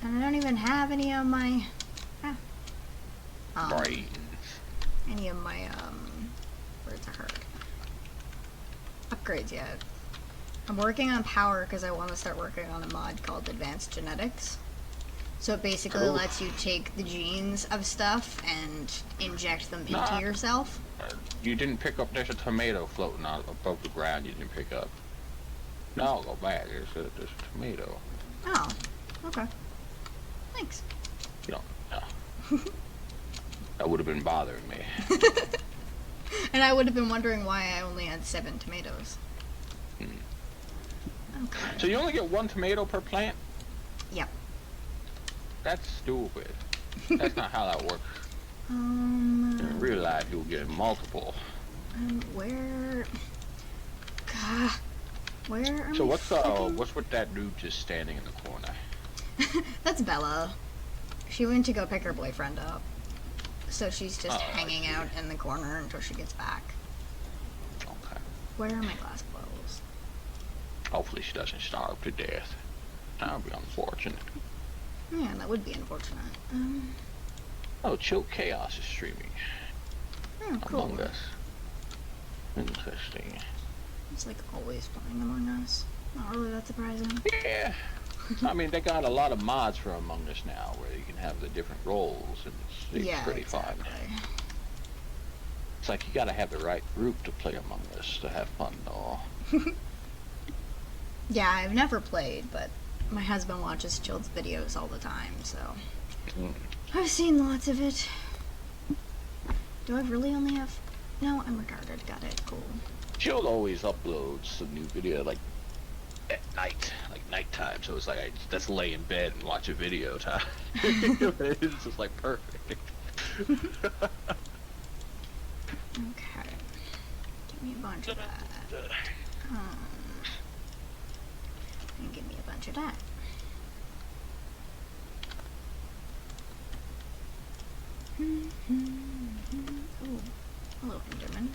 And I don't even have any of my... Brains. Any of my, words are hard. Upgrades yet. I'm working on power because I want to start working on a mod called Advanced Genetics. So it basically lets you take the genes of stuff and inject them into yourself. You didn't pick up, there's a tomato floating out above the ground you didn't pick up. No, go back, there's a tomato. Oh, okay. Thanks. You know, that would have been bothering me. And I would have been wondering why I only had 7 tomatoes. Okay. So you only get 1 tomato per plant? Yep. That's stupid. That's not how that works. In real life, you'll get multiple. Where... God... Where am So I what's with that dude just standing in the corner? That's Bella. She went to go pick her boyfriend up. So she's just hanging out in the corner until she gets back. Okay. Where are my glass bottles? Hopefully she doesn't starve to death. That would be unfortunate. Yeah, that would be unfortunate. Oh, Chill Chaos is streaming. Oh, cool. Among Us. Interesting. It's like always playing Among Us. Not really that surprising. Yeah. I mean, they got a lot of mods for Among Us now where you can have the different roles, and it's pretty fun. It's like you gotta have the right group to play Among Us to have fun, though. Yeah, I've never played, but my husband watches Chill's videos all the time, so I've seen lots of it. Do I really only have... No, I'm retarded. Got it. Cool. Chill always uploads some new video, like, at night, like nighttime, so it's like I just lay in bed and watch a video time. It's just like perfect. Okay. Give me a bunch of that. And give me a bunch of that. Oh, hello, Enderman.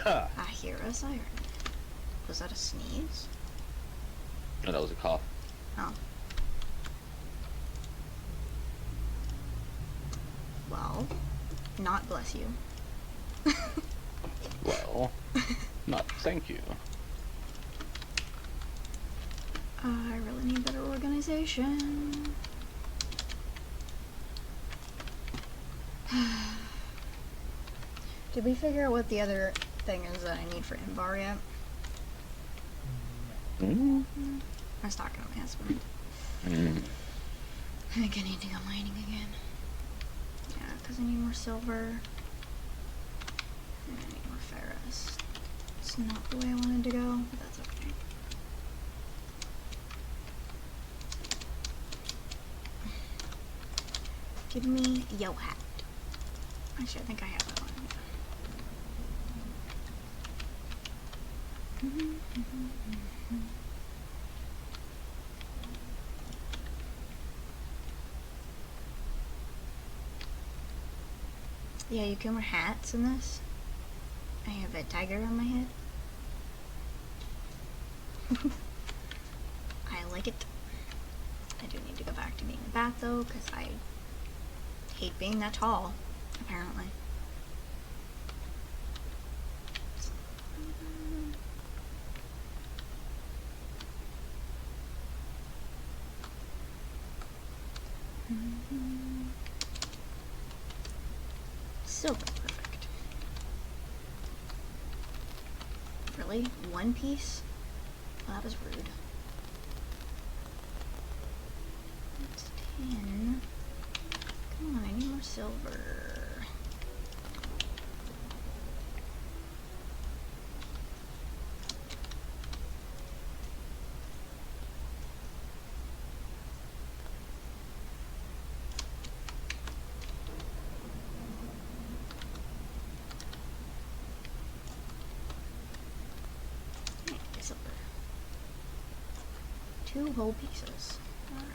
I hear a siren. Was that a sneeze? No, that was a cough. Oh. Well, not bless you. Well, not thank you. I really need better organization. Did we figure out what the other thing is that I need for Invar yet? I was talking to my husband. I think I need to go mining again. Yeah, because I need more silver. And I need more ferrous. It's not the way I wanted to go, but that's okay. Give me yo hat. Actually, I think I have that one. Yeah, you can wear hats in this. I have a tiger on my head. I like it. I do need to go back to being a bat though, because I hate being that tall, apparently. Silver, perfect. Really? One piece? Well, that was rude. That's 10. Come on, I need more silver. Silver. 2 whole pieces. Alright.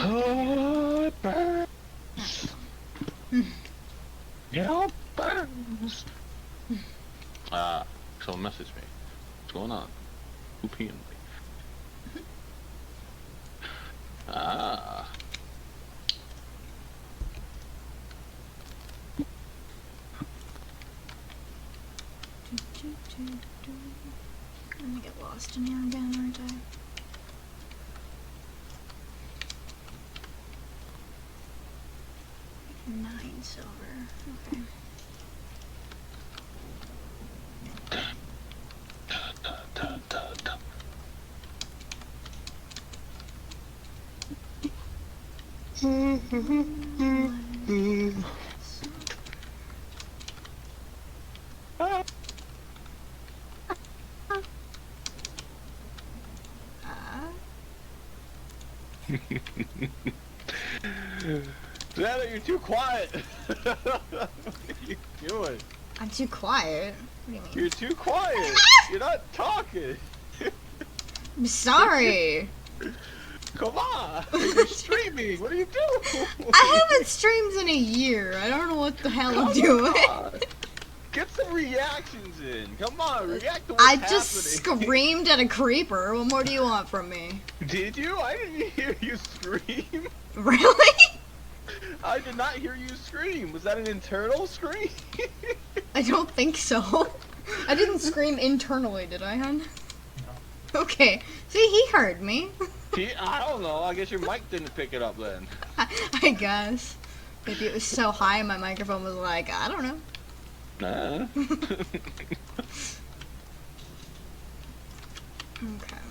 Oh, it burns. It all burns. Someone messaged me. What's going on? Who pinged me? Ah. I'm gonna get lost in here again, aren't I? Nine silver. Okay. Xana, you're too quiet. What are you doing? I'm too quiet. What do you mean? You're too quiet. You're not talking. I'm sorry. Come on. You're streaming. What are you doing? I haven't streamed in a year. I don't know what the hell I'm doing. Get some reactions in. Come on, react to what's I happening. just screamed at a creeper. What more do you want from me? Did you? I didn't hear you scream. Really? I did not hear you scream. Was that an internal scream? I don't think so. I didn't scream internally, did I, hon? No. Okay. See, he heard me. I don't know. I guess your mic didn't pick it up then. I guess. Maybe it was so high my microphone was like, I don't know. Nah. Okay.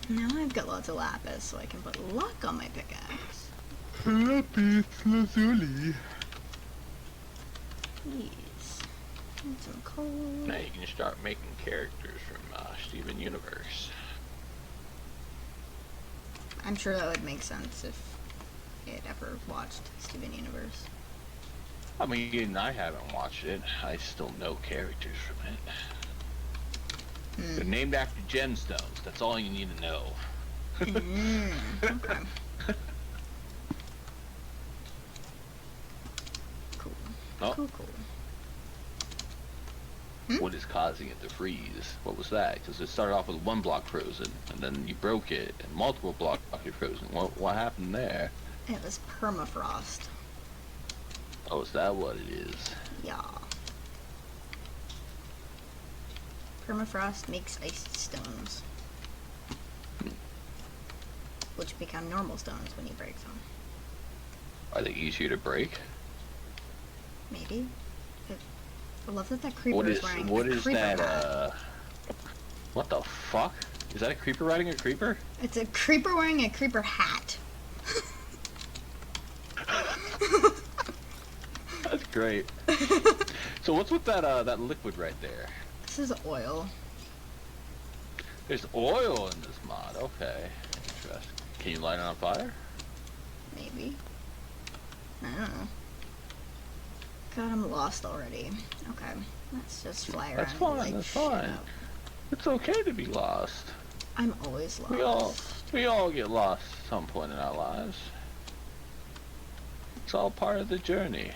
Now I've got lots of lapis, so I can put luck on my pickaxe. Lapis lazuli. Please. And some coal. Now you can start making characters from Steven Universe. I'm sure that would make sense if it ever watched Steven Universe. I mean, I haven't watched it. I still know characters from it. They're named after gemstones. That's all you need to know. Okay. Cool. Oh. Cool. What is causing it to freeze? What was that? Because it started off with one block frozen, and then you broke it, and multiple blocks are frozen. What happened there? It was permafrost. Oh, is that what it is? Yeah. Permafrost makes ice stones. Which become normal stones when you break them. Are they easier to break? Maybe. I love that creeper What is is wearing what a is creeper that? hat. What the fuck? Is that a creeper riding a creeper? It's a creeper wearing a creeper hat. That's great. So what's with that liquid right there? This is oil. There's oil in this mod. Okay, interesting. Can you light it on fire? Maybe. I don't know. God, I'm lost already. Okay, let's just fly around. That's fine. Like, That's shut fine. up. It's okay to be lost. I'm always lost. We all get lost at some point in our lives. It's all part of the journey.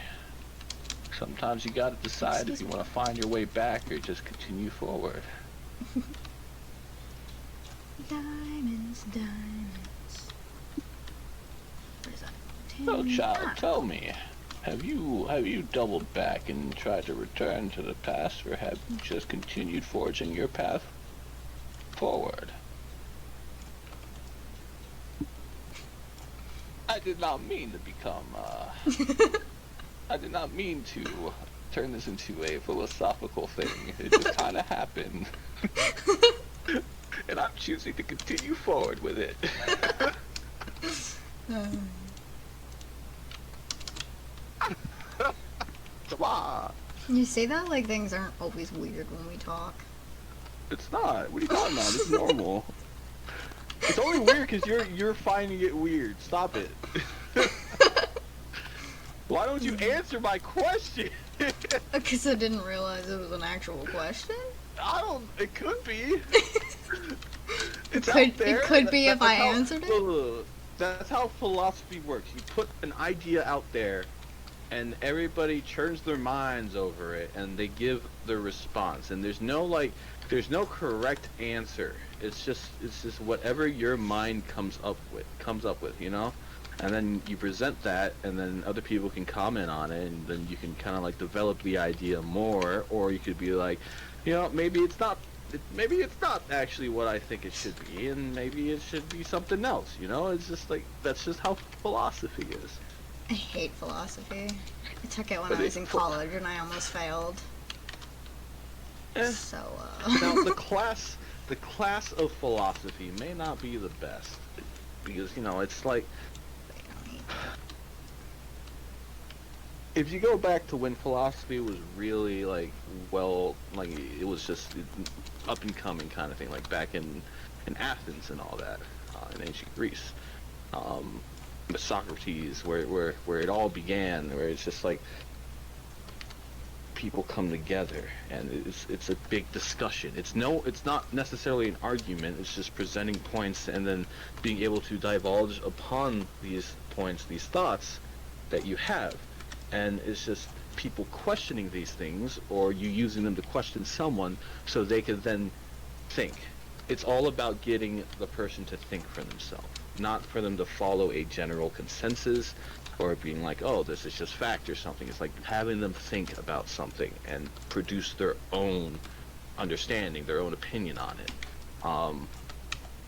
Sometimes you gotta decide if you want to find your way back or just continue forward. Diamonds, diamonds. What is that? So, child, Ah, tell me, have you doubled back and tried to return to the past, or have you just continued forging your path forward? I did not mean to become I did not mean to turn this into a philosophical thing. It just kind of happened. And I'm choosing to continue forward with it. Come on. You say that like things aren't always weird when we talk. It's not. What are you talking about? It's normal. It's only weird because you're finding it weird. Stop it. Why don't you answer my question? Because I didn't realize it was an actual question. I don't. It could be. It's It out there. could be if I how, answered it. look, that's how philosophy works. You put an idea out there, and everybody turns their minds over it, and they give their response. And there's no correct answer. It's just whatever your mind comes up with, you know. And then you present that, and then other people can comment on it, and then you can kind of like develop the idea more, or you could be like, you know, maybe it's not actually what I think it should be, and maybe it should be something else, you know. It's just like, that's just how philosophy is. I hate philosophy. I took it when I was in college, and I almost failed. So, Now the class of philosophy may not be the best, because, you know, it's like, if you go back to when philosophy was really like, well, like, it was just up and coming kind of thing, like back in Athens and all that, in ancient Greece, with Socrates, where it all began, where it's just like people come together and it's a big discussion. It's not necessarily an argument. It's just presenting points and then being able to divulge upon these points, these thoughts that you have. And it's just people questioning these things, or you using them to question someone so they can then think. It's all about getting the person to think for themselves, not for them to follow a general consensus or being like, oh, this is just fact or something. It's like having them think about something and produce their own understanding, their own opinion on it.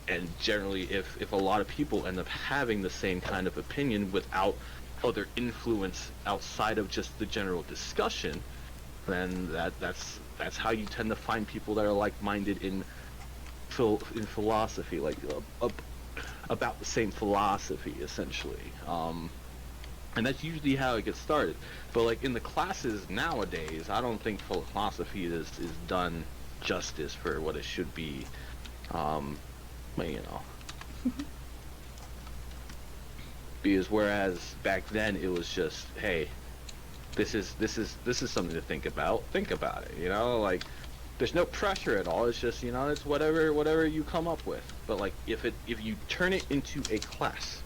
And generally, if a lot of people end up having the same kind of opinion without other influence outside of just the general discussion, then that's how you tend to find people that are like-minded in philosophy, like about the same philosophy, essentially. And that's usually how it gets started. But like in the classes nowadays, I don't think philosophy is done justice for what it should be. But you know. Because whereas back then it was just, hey, this is something to think about. Think about it, you know, like there's no pressure at all. It's just, you know, it's whatever you come up with. But like if you turn it into a class,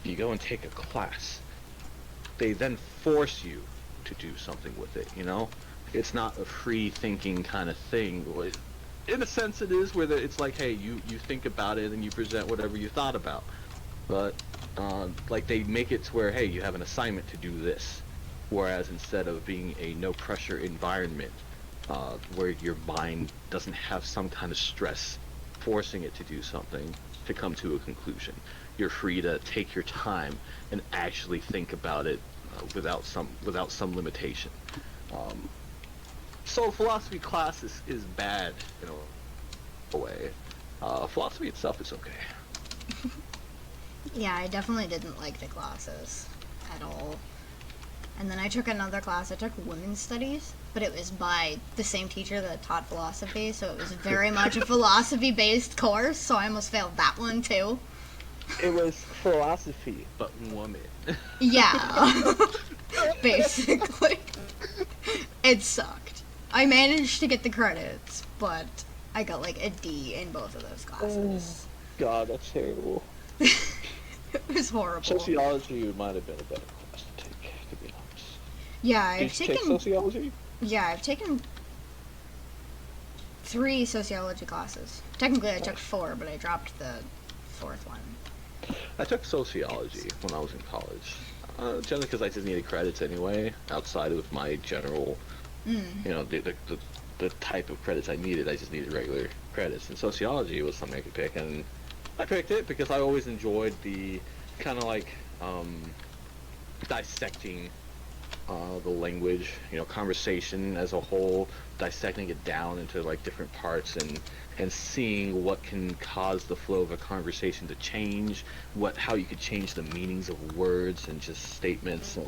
you go and take a class, they then force you to do something with it, you know? It's not a free thinking kind of thing. In a sense it is, where it's like, hey, you think about it and you present whatever you thought about. But like they make it to where, hey, you have an assignment to do this. Whereas instead of being a no pressure environment, where your mind doesn't have some kind of stress forcing it to do something to come to a conclusion. You're free to take your time and actually think about it without some limitation. So philosophy class is bad in a way. Philosophy itself is okay. yeah, I definitely didn't like the classes at all. And then I took another class. I took women's studies, but it was by the same teacher that taught philosophy, so it was very much a philosophy-based course, so I almost failed that one too. It was philosophy, but woman. Yeah. Basically. It sucked. I managed to get the credits, but I got like a D in both of those classes. God, that's terrible. It was horrible. Sociology might have been a better class to take, to be honest. Yeah, I've Did you take sociology? Yeah, I've taken 3 sociology classes. Technically, I took 4, but I dropped the 4th one. I took sociology when I was in college. Generally because I just needed credits anyway, outside of my general, you know, the type of credits I needed. I just needed regular credits. And sociology was something I could pick, and I picked it because I always enjoyed the kind of like dissecting the language, conversation as a whole, dissecting it down into like different parts and seeing what can cause the flow of a conversation to change, how you could change the meanings of words and just statements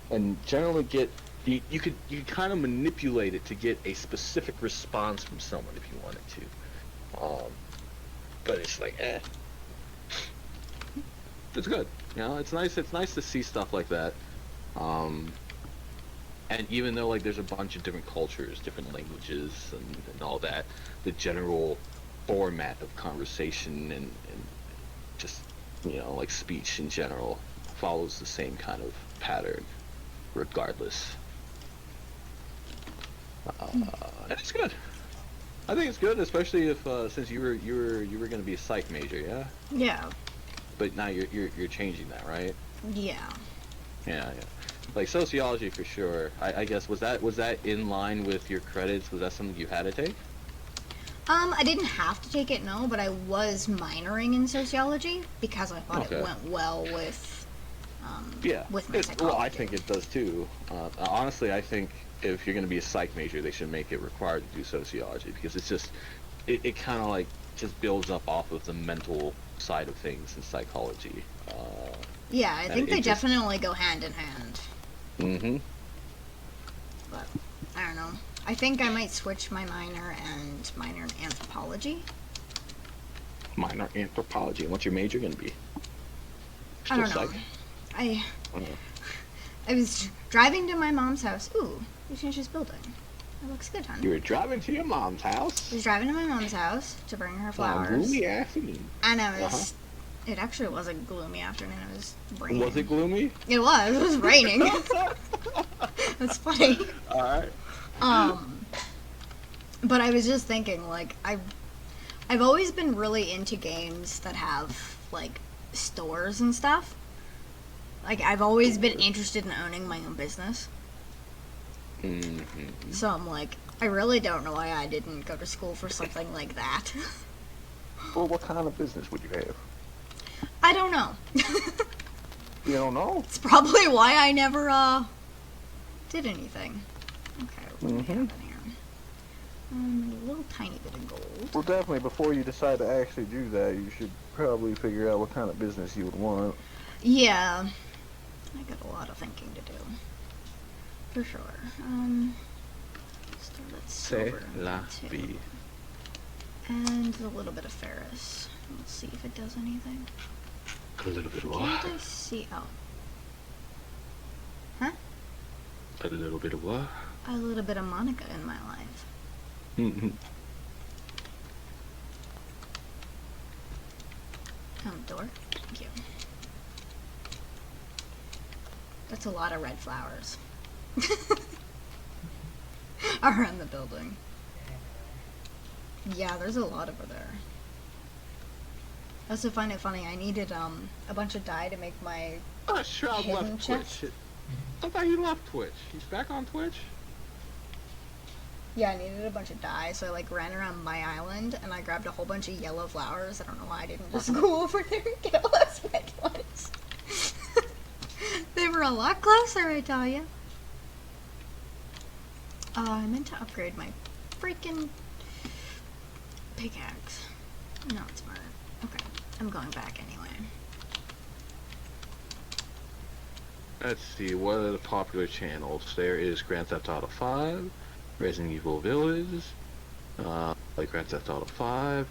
and generally get you could kind of manipulate it to get a specific response from someone if you wanted to. But it's like it's good. It's nice to see stuff like that. And even though like there's a bunch of different cultures, different languages, and all that, the general format of conversation and just like speech in general follows the same kind of pattern, regardless. And it's good. I think it's good, especially if since you were going to be a psych major, yeah. Yeah. But now you're changing that, right? Yeah. Yeah. Like sociology for sure. I guess was that in line with your credits? Was that something you had to take? I didn't have to take it, no, but I was minoring in sociology because I thought it went well with with my psychology. Well, I think it does too. Honestly, I think if you're going to be a psych major, they should make it required to do sociology because it's just it kind of like just builds up off of the mental side of things in psychology. Yeah, I think they definitely go hand in hand. Mm-hmm. But I don't know. I think I might switch my minor and minor in anthropology. Minor anthropology. And what's your major going to be? I don't know. I was driving to my mom's house. Ooh, you changed this building. It looks good, hon. You were driving to your mom's house? I was driving to my mom's house to bring her flowers. Gloomy afternoon. And it was... It actually was a gloomy afternoon. It was raining. Was it gloomy? It was. It was raining. That's funny. Alright. But I was just thinking, like, I've always been really into games that have, like, stores and stuff. Like, I've always been interested in owning my own business. Mm-hmm. So I'm like, I really don't know why I didn't go to school for something like that. Well, what kind of business would you have? I don't know. You don't know? It's probably why I never, did anything. Okay, what do we have in here? A little tiny bit of gold. Well, definitely, before you decide to actually do that, you should probably figure out what kind of business you would want. Yeah. I got a lot of thinking to do. For sure. C'est la vie. And a little bit of Ferris. Let's see if it does anything. A little bit of what? Can't I see? Oh. Huh? A little bit of what? A little bit of Monica in my life. Mm-hmm. Door. Thank you. That's a lot of red flowers. Around the building. Yeah, there's a lot over there. I also find it funny, I needed a bunch of dye to make my Shroud left chest. Twitch. I thought you left Twitch. He's back on Twitch? Yeah, I needed a bunch of dye, so I like ran around my island and I grabbed a whole bunch of yellow flowers. I don't know why I didn't just go over there and get all those red ones. They were a lot closer, I tell you. I meant to upgrade my freaking pickaxe. Not smart. Okay, I'm going back anyway. Let's see, what are the popular channels? There is Grand Theft Auto 5, Resident Evil Village, like Grand Theft Auto 5,